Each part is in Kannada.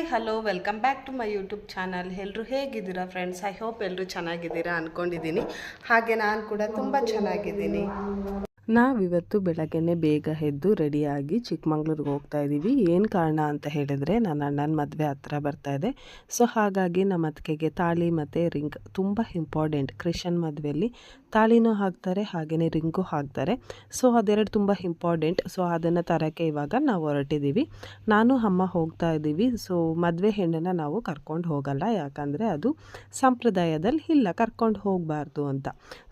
Hi hello welcome back to my YouTube channel. ಎಲ್ಲರೂ ಹೇಗಿದ್ದೀರಾ ಫ್ರೆಂಡ್ಸ್? ಐ ಹೋಪ್ ಎಲ್ಲರೂ ಚೆನ್ನಾಗಿದ್ದೀರಾ ಅಂದ್ಕೊಂಡಿದ್ದೀನಿ. ಹಾಗೆ ನಾನು ಕೂಡ ತುಂಬ ಚೆನ್ನಾಗಿದ್ದೀನಿ. ನಾವಿವತ್ತು ಬೆಳಗ್ಗೆನೇ ಬೇಗ ಎದ್ದು ರೆಡಿಯಾಗಿ ಚಿಕ್ಕಮಂಗ್ಳೂರಿಗೆ ಹೋಗ್ತಾ ಇದ್ದೀವಿ. ಏನು ಕಾರಣ ಅಂತ ಹೇಳಿದರೆ ನನ್ನ ಅಣ್ಣನ ಮದುವೆ ಹತ್ರ ಬರ್ತಾ ಇದೆ. ಸೊ ಹಾಗಾಗಿ ನಮ್ಮ ಅತ್ತಿಗೆಗೆ ತಾಳಿ ಮತ್ತು ರಿಂಗ್ ತುಂಬ ಇಂಪಾರ್ಟೆಂಟ್. ಕ್ರಿಶ್ಚಿಯನ್ ಮದುವೆಯಲ್ಲಿ ತಾಳಿನೂ ಹಾಕ್ತಾರೆ, ಹಾಗೆಯೇ ರಿಂಗೂ ಹಾಕ್ತಾರೆ. ಸೊ ಅದೆರಡು ತುಂಬ ಇಂಪಾರ್ಟೆಂಟ್. ಸೊ ಅದನ್ನು ತರೋಕ್ಕೆ ಇವಾಗ ನಾವು ಹೊರಟಿದ್ದೀವಿ. ನಾನು ಅಮ್ಮ ಹೋಗ್ತಾ ಇದ್ದೀವಿ. ಸೊ ಮದುವೆ ಹೆಣ್ಣನ್ನು ನಾವು ಕರ್ಕೊಂಡು ಹೋಗಲ್ಲ, ಯಾಕಂದರೆ ಅದು ಸಂಪ್ರದಾಯದಲ್ಲಿ ಇಲ್ಲ, ಕರ್ಕೊಂಡು ಹೋಗಬಾರ್ದು ಅಂತ.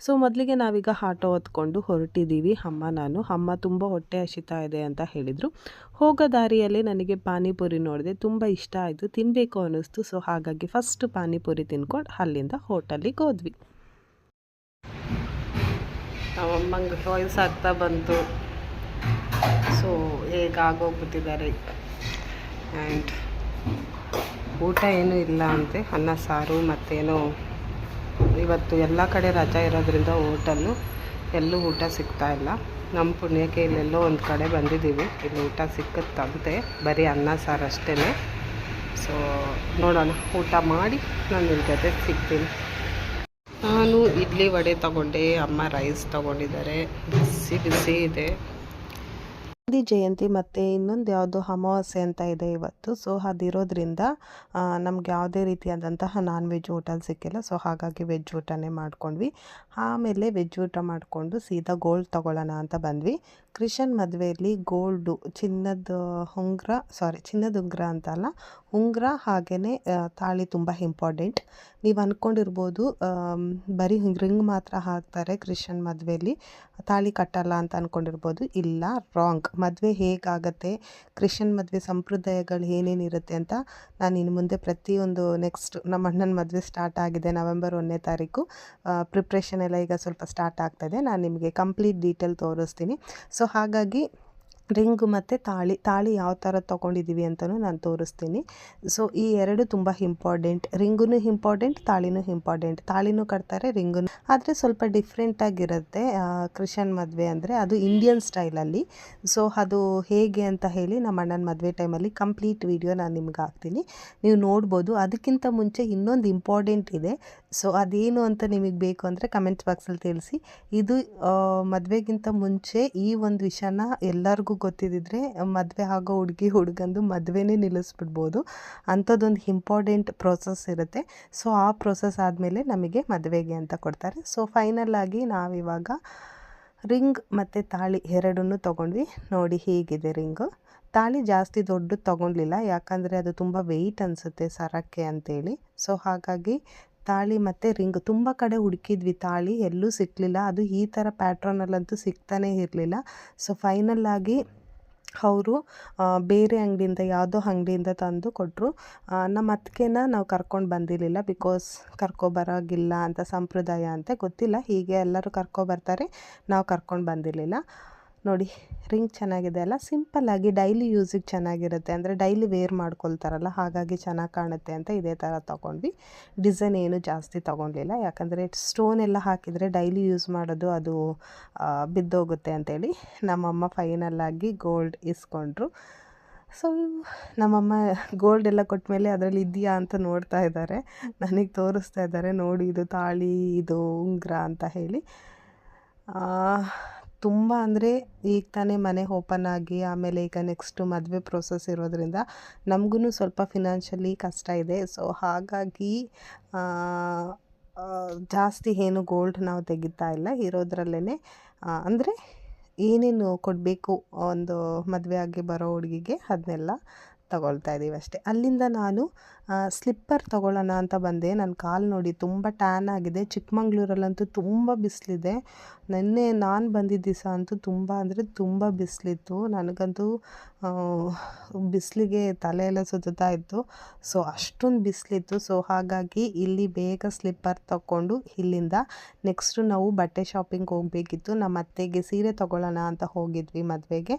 ಸೊ ಮೊದಲಿಗೆ ನಾವೀಗ ಆಟೋ ಹೊತ್ಕೊಂಡು ಹೊರಟಿದ್ದೀವಿ. ಅಮ್ಮ ತುಂಬ ಹೊಟ್ಟೆ ಹಸಿತಾ ಇದೆ ಅಂತ ಹೇಳಿದರು. ಹೋಗೋ ದಾರಿಯಲ್ಲಿ ನನಗೆ ಪಾನಿಪುರಿ ನೋಡಿದೆ, ತುಂಬ ಇಷ್ಟ ಆಯಿತು, ತಿನ್ನಬೇಕು ಅನ್ನಿಸ್ತು. ಸೊ ಹಾಗಾಗಿ ಫಸ್ಟ್ ಪಾನಿಪುರಿ ತಿನ್ಕೊಂಡು ಅಲ್ಲಿಂದ ಹೋಟೆಲಿಗೆ ಹೋದ್ವಿ. ನಮ್ಮಮ್ಮಂಗೆ ವಯಸ್ಸಾಗ್ತಾ ಬಂತು. ಸೊ ಹೇಗಾಗೋಗ್ಬಿಟ್ಟಿದ್ದಾರೆ. ಆ್ಯಂಡ್ ಊಟ ಏನೂ ಇಲ್ಲ ಅಂತೆ, ಅನ್ನ ಸಾರು ಮತ್ತೇನೋ. ಇವತ್ತು ಎಲ್ಲ ಕಡೆ ರಜಾ ಇರೋದ್ರಿಂದ ಹೋಟೆಲ್ಲು ಎಲ್ಲೂ ಊಟ ಸಿಗ್ತಾಯಿಲ್ಲ. ನಮ್ಮ ಪುಣ್ಯಕ್ಕೆ ಇಲ್ಲೆಲ್ಲೋ ಒಂದು ಕಡೆ ಬಂದಿದ್ದೀವಿ, ಇಲ್ಲಿ ಊಟ ಸಿಕ್ಕತ್ತಂತೆ, ಬರೀ ಅನ್ನ ಸಾರು ಅಷ್ಟೇ. ಸೊ ನೋಡೋಣ, ಊಟ ಮಾಡಿ ನಾನು ನಿಮ್ಮ ಜೊತೆ ಸಿಗ್ತೀನಿ. ನಾನು ಇಡ್ಲಿ ವಡೆ ತಗೊಂಡೆ, ಅಮ್ಮ ರೈಸ್ ತಗೊಂಡಿದ್ದಾರೆ, ಬಿಸಿ ಬಿಸಿ ಇದೆ. ಗಾಂಧಿ ಜಯಂತಿ ಮತ್ತು ಇನ್ನೊಂದು ಯಾವುದೋ ಅಮಾವಾಸ್ಯೆ ಅಂತ ಇದೆ ಇವತ್ತು. ಸೊ ಅದಿರೋದ್ರಿಂದ ನಮ್ಗೆ ಯಾವುದೇ ರೀತಿಯಾದಂತಹ ನಾನ್ ವೆಜ್ ಊಟ ಸಿಕ್ಕಿಲ್ಲ. ಸೊ ಹಾಗಾಗಿ ವೆಜ್ ಊಟನೇ ಮಾಡ್ಕೊಂಡ್ವಿ. ಆಮೇಲೆ ವೆಜ್ ಊಟ ಮಾಡಿಕೊಂಡು ಸೀದಾ ಗೋಲ್ಡ್ ತೊಗೊಳ್ಳೋಣ ಅಂತ ಬಂದ್ವಿ. ಕ್ರಿಶ್ಚಿಯನ್ ಮದುವೆಯಲ್ಲಿ ಗೋಲ್ಡು ಚಿನ್ನದ ಉಂಗುರ ಅಂತಲ್ಲ, ಉಂಗುರ ಹಾಗೆಯೇ ತಾಳಿ ತುಂಬ ಇಂಪಾರ್ಟೆಂಟ್. ನೀವು ಅಂದ್ಕೊಂಡಿರ್ಬೋದು ಬರೀ ರಿಂಗ್ ಮಾತ್ರ ಹಾಕ್ತಾರೆ ಕ್ರಿಶ್ಚಿಯನ್ ಮದುವೆಯಲ್ಲಿ, ತಾಳಿ ಕಟ್ಟಲ್ಲ ಅಂತ ಅಂದ್ಕೊಂಡಿರ್ಬೋದು. ಇಲ್ಲ, ರಾಂಗ್. ಮದುವೆ ಹೇಗಾಗತ್ತೆ, ಕ್ರಿಶ್ಚಿಯನ್ ಮದುವೆ ಸಂಪ್ರದಾಯಗಳು ಏನೇನಿರುತ್ತೆ ಅಂತ ನಾನು ಇನ್ನು ಮುಂದೆ ಪ್ರತಿಯೊಂದು ನೆಕ್ಸ್ಟ್ ನಮ್ಮ ಅಣ್ಣನ ಮದುವೆ ಸ್ಟಾರ್ಟ್ ಆಗಿದೆ ನವೆಂಬರ್ 1ನೇ ತಾರೀಕು. ಪ್ರಿಪ್ರೇಷನ್ ಎಲ್ಲ ಈಗ ಸ್ವಲ್ಪ ಸ್ಟಾರ್ಟ್ ಆಗ್ತಾಯಿದೆ. ನಾನು ನಿಮಗೆ ಕಂಪ್ಲೀಟ್ ಡೀಟೇಲ್ ತೋರಿಸ್ತೀನಿ. ಸೊ ಹಾಗಾಗಿ ರಿಂಗು ಮತ್ತು ತಾಳಿ ಯಾವ ಥರ ತೊಗೊಂಡಿದ್ದೀವಿ ಅಂತಲೂ ನಾನು ತೋರಿಸ್ತೀನಿ. ಸೊ ಈ ಎರಡು ತುಂಬ ಇಂಪಾರ್ಟೆಂಟ್. ರಿಂಗೂ ಇಂಪಾರ್ಟೆಂಟ್, ತಾಳಿನೂ ಇಂಪಾರ್ಟೆಂಟ್. ತಾಳಿನೂ ಕಟ್ತಾರೆ, ರಿಂಗೂ, ಆದರೆ ಸ್ವಲ್ಪ ಡಿಫ್ರೆಂಟಾಗಿರುತ್ತೆ. ಕ್ರಿಶ್ಚಿಯನ್ ಮದುವೆ ಅಂದರೆ ಅದು ಇಂಡಿಯನ್ ಸ್ಟೈಲಲ್ಲಿ. ಸೊ ಅದು ಹೇಗೆ ಅಂತ ಹೇಳಿ ನಮ್ಮ ಅಣ್ಣನ ಮದುವೆ ಟೈಮಲ್ಲಿ ಕಂಪ್ಲೀಟ್ ವಿಡಿಯೋ ನಾನು ನಿಮ್ಗೆ ಹಾಕ್ತೀನಿ, ನೀವು ನೋಡ್ಬೋದು. ಅದಕ್ಕಿಂತ ಮುಂಚೆ ಇನ್ನೊಂದು ಇಂಪಾರ್ಟೆಂಟ್ ಇದೆ. ಸೊ ಅದೇನು ಅಂತ ನಿಮಗೆ ಬೇಕು ಅಂದರೆ ಕಮೆಂಟ್ ಬಾಕ್ಸಲ್ಲಿ ತಿಳಿಸಿ. ಇದು ಮದುವೆಗಿಂತ ಮುಂಚೆ ಈ ಒಂದು ವಿಷಯನ ಎಲ್ಲರಿಗೂ ಗೊತ್ತಿದ್ದರೆ ಮದುವೆ ಆಗೋ ಹುಡುಗಂದು ಮದುವೆನೇ ನಿಲ್ಲಿಸ್ಬಿಡ್ಬೋದು. ಅಂಥದ್ದೊಂದು ಇಂಪಾರ್ಟೆಂಟ್ ಪ್ರೋಸೆಸ್ ಇರುತ್ತೆ. ಸೊ ಆ ಪ್ರೋಸೆಸ್ ಆದಮೇಲೆ ನಮಗೆ ಮದುವೆಗೆ ಅಂತ ಕೊಡ್ತಾರೆ. ಸೊ ಫೈನಲ್ಲಾಗಿ ನಾವಿವಾಗ ರಿಂಗ್ ಮತ್ತು ತಾಳಿ ಎರಡನ್ನೂ ತೊಗೊಂಡ್ವಿ. ನೋಡಿ ಹೀಗಿದೆ ರಿಂಗು. ತಾಳಿ ಜಾಸ್ತಿ ದೊಡ್ಡದು ತೊಗೊಳ್ಲಿಲ್ಲ, ಯಾಕಂದರೆ ಅದು ತುಂಬ ವೆಯ್ಟ್ ಅನಿಸುತ್ತೆ ಸರಕ್ಕೆ ಅಂತೇಳಿ. ಸೊ ಹಾಗಾಗಿ ತಾಳಿ ಮತ್ತು ರಿಂಗ್ ತುಂಬ ಕಡೆ ಹುಡುಕಿದ್ವಿ, ತಾಳಿ ಎಲ್ಲೂ ಸಿಕ್ಕಲಿಲ್ಲ. ಅದು ಈ ಥರ ಪ್ಯಾಟ್ರನಲ್ಲಂತೂ ಸಿಗ್ತಾನೇ ಇರಲಿಲ್ಲ. ಸೊ ಫೈನಲ್ಲಾಗಿ ಅವರು ಬೇರೆ ಅಂಗಡಿಯಿಂದ, ಯಾವುದೋ ಅಂಗಡಿಯಿಂದ ತಂದು ಕೊಟ್ಟರು. ನಮ್ಮ ಅತ್ತಿಗೆನ ನಾವು ಕರ್ಕೊಂಡು ಬಂದಿರಲಿಲ್ಲ, ಬಿಕಾಸ್ ಕರ್ಕೊಬರೋಗಿಲ್ಲ ಅಂತ ಸಂಪ್ರದಾಯ ಅಂತ ಗೊತ್ತಿಲ್ಲ. ಹೀಗೆ ಎಲ್ಲರೂ ಕರ್ಕೊಬರ್ತಾರೆ, ನಾವು ಕರ್ಕೊಂಡು ಬಂದಿರಲಿಲ್ಲ. ನೋಡಿ ರಿಂಗ್ ಚೆನ್ನಾಗಿದೆ ಅಲ್ಲ, ಸಿಂಪಲ್ಲಾಗಿ ಡೈಲಿ ಯೂಸಿಗೆ ಚೆನ್ನಾಗಿರುತ್ತೆ, ಅಂದರೆ ಡೈಲಿ ವೇರ್ ಮಾಡ್ಕೊಳ್ತಾರಲ್ಲ, ಹಾಗಾಗಿ ಚೆನ್ನಾಗಿ ಕಾಣುತ್ತೆ ಅಂತ ಇದೇ ಥರ ತೊಗೊಂಡ್ವಿ. ಡಿಸೈನ್ ಏನು ಜಾಸ್ತಿ ತೊಗೊಳ್ಲಿಲ್ಲ, ಯಾಕಂದರೆ ಸ್ಟೋನ್ ಎಲ್ಲ ಹಾಕಿದರೆ ಡೈಲಿ ಯೂಸ್ ಮಾಡೋದು ಅದು ಬಿದ್ದೋಗುತ್ತೆ ಅಂತೇಳಿ ನಮ್ಮಮ್ಮ ಫೈನಲ್ಲಾಗಿ ಗೋಲ್ಡ್ ಇಸ್ಕೊಂಡ್ರು. ಸೊ ನಮ್ಮಮ್ಮ ಗೋಲ್ಡ್ ಎಲ್ಲ ಕೊಟ್ಟ ಮೇಲೆ ಅದರಲ್ಲಿ ಇದೆಯಾ ಅಂತ ನೋಡ್ತಾ ಇದ್ದಾರೆ, ನನಗೆ ತೋರಿಸ್ತಾ ಇದ್ದಾರೆ, ನೋಡಿ ಇದು ತಾಳಿ, ಇದು ಉಂಗುರ ಅಂತ ಹೇಳಿ. ತುಂಬ ಅಂದರೆ ಈಗ ತಾನೇ ಮನೆ ಓಪನ್ ಆಗಿ ಆಮೇಲೆ ಈಗ ನೆಕ್ಸ್ಟು ಮದುವೆ ಪ್ರೋಸೆಸ್ ಇರೋದ್ರಿಂದ ನಮಗೂ ಸ್ವಲ್ಪ ಫಿನಾನ್ಷಿಯಲಿ ಕಷ್ಟ ಇದೆ. ಸೊ ಹಾಗಾಗಿ ಜಾಸ್ತಿ ಏನು ಗೋಲ್ಡ್ ನಾವು ತೆಗಿತಾ ಇಲ್ಲ, ಇರೋದ್ರಲ್ಲೇ ಅಂದರೆ ಏನೇನು ಕೊಡಬೇಕು ಒಂದು ಮದುವೆ ಆಗಿ ಬರೋ ಹುಡುಗಿಗೆ ಅದನ್ನೆಲ್ಲ ತಗೊಳ್ತಾ ಇದ್ದೀವಿ ಅಷ್ಟೇ. ಅಲ್ಲಿಂದ ನಾನು ಸ್ಲಿಪ್ಪರ್ ತೊಗೊಳ್ಳೋಣ ಅಂತ ಬಂದೆ. ನನ್ನ ಕಾಲು ನೋಡಿ ತುಂಬ ಟ್ಯಾನ್ ಆಗಿದೆ. ಚಿಕ್ಕಮಂಗ್ಳೂರಲ್ಲಂತೂ ತುಂಬ ಬಿಸಿಲಿದೆ. ನೆನ್ನೆ ನಾನು ಬಂದಿದ್ದ ದಿವಸ ಅಂತೂ ತುಂಬ ಅಂದರೆ ತುಂಬ ಬಿಸಿಲಿತ್ತು. ನನಗಂತೂ ಬಿಸಿಲಿಗೆ ತಲೆ ಎಲ್ಲ ಸುತ್ತಾ ಇತ್ತು. ಸೊ ಅಷ್ಟೊಂದು ಬಿಸಿಲಿತ್ತು. ಸೊ ಹಾಗಾಗಿ ಇಲ್ಲಿ ಬೇಗ ಸ್ಲಿಪ್ಪರ್ ತಗೊಂಡು ಇಲ್ಲಿಂದ ನೆಕ್ಸ್ಟು ನಾವು ಬಟ್ಟೆ ಶಾಪಿಂಗ್ ಹೋಗಬೇಕಿತ್ತು. ನಮ್ಮ ಅತ್ತೆಗೆ ಸೀರೆ ತೊಗೊಳ್ಳೋಣ ಅಂತ ಹೋಗಿದ್ವಿ ಮದುವೆಗೆ.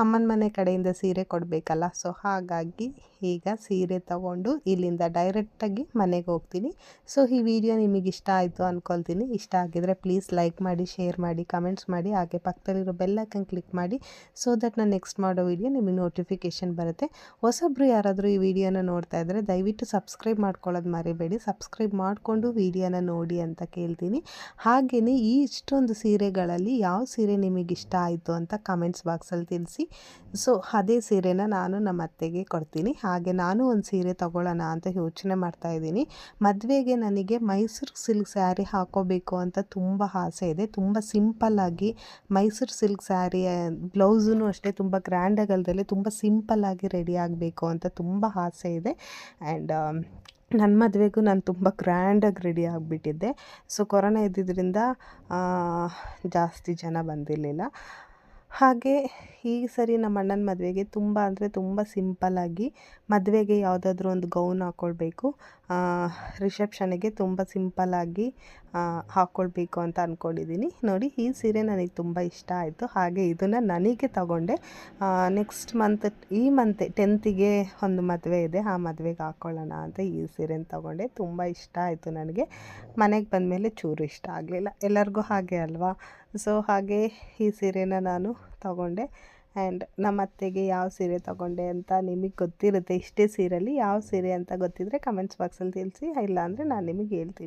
ಅಮ್ಮನ ಮನೆ ಕಡೆಯಿಂದ ಸೀರೆ ಕೊಡಬೇಕಲ್ಲ, ಸೊ ಹಾಗಾಗಿ ಈಗ ಸೀರೆ ತಗೊಂಡು ಇಲ್ಲಿಂದ ಡೈರೆಕ್ಟಾಗಿ ಮನೆಗೆ ಹೋಗ್ತೀನಿ. ಸೊ ಈ ವಿಡಿಯೋ ನಿಮಗೆ ಇಷ್ಟ ಆಯಿತು ಅಂದ್ಕೊಳ್ತೀನಿ. ಇಷ್ಟ ಆಗಿದರೆ ಪ್ಲೀಸ್ ಲೈಕ್ ಮಾಡಿ, ಶೇರ್ ಮಾಡಿ, ಕಮೆಂಟ್ಸ್ ಮಾಡಿ, ಹಾಗೆ ಪಕ್ಕದಲ್ಲಿರೋ ಬೆಲ್ ಐಕನ್ ಕ್ಲಿಕ್ ಮಾಡಿ, ಸೊ ದಟ್ ನಾನು ನೆಕ್ಸ್ಟ್ ಮಾಡೋ ವಿಡಿಯೋ ನಿಮಗೆ ನೋಟಿಫಿಕೇಷನ್ ಬರುತ್ತೆ. ಹೊಸಬ್ರು ಯಾರಾದರೂ ಈ ವಿಡಿಯೋನ ನೋಡ್ತಾ ಇದ್ದರೆ ದಯವಿಟ್ಟು ಸಬ್ಸ್ಕ್ರೈಬ್ ಮಾಡ್ಕೊಳ್ಳೋದು ಮರಿಬೇಡಿ. ಸಬ್ಸ್ಕ್ರೈಬ್ ಮಾಡಿಕೊಂಡು ವಿಡಿಯೋನ ನೋಡಿ ಅಂತ ಕೇಳ್ತೀನಿ. ಹಾಗೆಯೇ ಈ ಇಷ್ಟೊಂದು ಸೀರೆಗಳಲ್ಲಿ ಯಾವ ಸೀರೆ ನಿಮಗೆ ಇಷ್ಟ ಆಯಿತು ಅಂತ ಕಮೆಂಟ್ಸ್ ಬಾಕ್ಸಲ್ಲಿ ತಿಳಿಸಿ. ಸೊ ಅದೇ ಸೀರೆನ ನಾನು ನಮ್ಮ ಅತ್ತೆಗೆ ಕೊಡ್ತೀನಿ. ಹಾಗೆ ನಾನು ಒಂದು ಸೀರೆ ತೊಗೊಳ್ಳೋಣ ಅಂತ ಯೋಚನೆ ಮಾಡ್ತಾಯಿದ್ದೀನಿ. ಮದುವೆಗೆ ನನಗೆ ಮೈಸೂರು ಸಿಲ್ಕ್ ಸ್ಯಾರಿ ಹಾಕೋಬೇಕು ಅಂತ ತುಂಬ ಆಸೆ ಇದೆ. ತುಂಬ ಸಿಂಪಲ್ಲಾಗಿ ಮೈಸೂರು ಸಿಲ್ಕ್ ಸ್ಯಾರಿ ಬ್ಲೌಸೂ ಅಷ್ಟೇ ತುಂಬ ಗ್ರ್ಯಾಂಡಾಗಿ ಅಲ್ದಲೆ ತುಂಬ ಸಿಂಪಲ್ಲಾಗಿ ರೆಡಿ ಆಗಬೇಕು ಅಂತ ತುಂಬ ಆಸೆ ಇದೆ. ಆ್ಯಂಡ್ ನನ್ನ ಮದುವೆಗೂ ನಾನು ತುಂಬ ಗ್ರ್ಯಾಂಡಾಗಿ ರೆಡಿ ಆಗಿಬಿಟ್ಟಿದ್ದೆ. ಸೊ ಕೊರೋನಾ ಇದ್ದಿದ್ದರಿಂದ ಜಾಸ್ತಿ ಜನ ಬಂದಿರಲಿಲ್ಲ. ಹಾಗೆ ಈ ಸರಿ ನಮ್ಮ ಅಣ್ಣನ ಮದುವೆಗೆ ತುಂಬ ಅಂದರೆ ತುಂಬ ಸಿಂಪಲ್ಲಾಗಿ ಮದುವೆಗೆ ಯಾವುದಾದ್ರೂ ಒಂದು ಗೌನ್ ಹಾಕ್ಕೊಳ್ಬೇಕು, ರಿಸೆಪ್ಷನಿಗೆ ತುಂಬ ಸಿಂಪಲ್ಲಾಗಿ ಹಾಕ್ಕೊಳ್ಬೇಕು ಅಂತ ಅಂದ್ಕೊಂಡಿದ್ದೀನಿ. ನೋಡಿ ಈ ಸೀರೆ ನನಗೆ ತುಂಬ ಇಷ್ಟ ಆಯಿತು. ಹಾಗೆ ಇದನ್ನು ನನಗೆ ತಗೊಂಡೆ. ನೆಕ್ಸ್ಟ್ ಈ ಮಂತ್ 10ಗೆ ಒಂದು ಮದುವೆ ಇದೆ, ಆ ಮದುವೆಗೆ ಹಾಕ್ಕೊಳ್ಳೋಣ ಅಂತ ಈ ಸೀರೆನ ತಗೊಂಡೆ. ತುಂಬ ಇಷ್ಟ ಆಯಿತು ನನಗೆ. ಮನೆಗೆ ಬಂದಮೇಲೆ ಚೂರು ಇಷ್ಟ ಆಗಲಿಲ್ಲ, ಎಲ್ಲರಿಗೂ ಹಾಗೆ ಅಲ್ವಾ. ಸೊ ಹಾಗೆ ಈ ಸೀರೆನ ನಾನು ತಗೊಂಡೆ. ಆ್ಯಂಡ್ ನಮ್ಮ ಅತ್ತೆಗೆ ಯಾವ ಸೀರೆ ತಗೊಂಡೆ ಅಂತ ನಿಮಗೆ ಗೊತ್ತಿರುತ್ತೆ. ಇಷ್ಟೇ ಸೀರೆಯಲ್ಲಿ ಯಾವ ಸೀರೆ ಅಂತ ಗೊತ್ತಿದ್ದರೆ ಕಮೆಂಟ್ಸ್ ಬಾಕ್ಸಲ್ಲಿ ತಿಳಿಸಿ, ಇಲ್ಲ ಅಂದರೆ ನಾನು ನಿಮಗೆ ಹೇಳ್ತೀನಿ.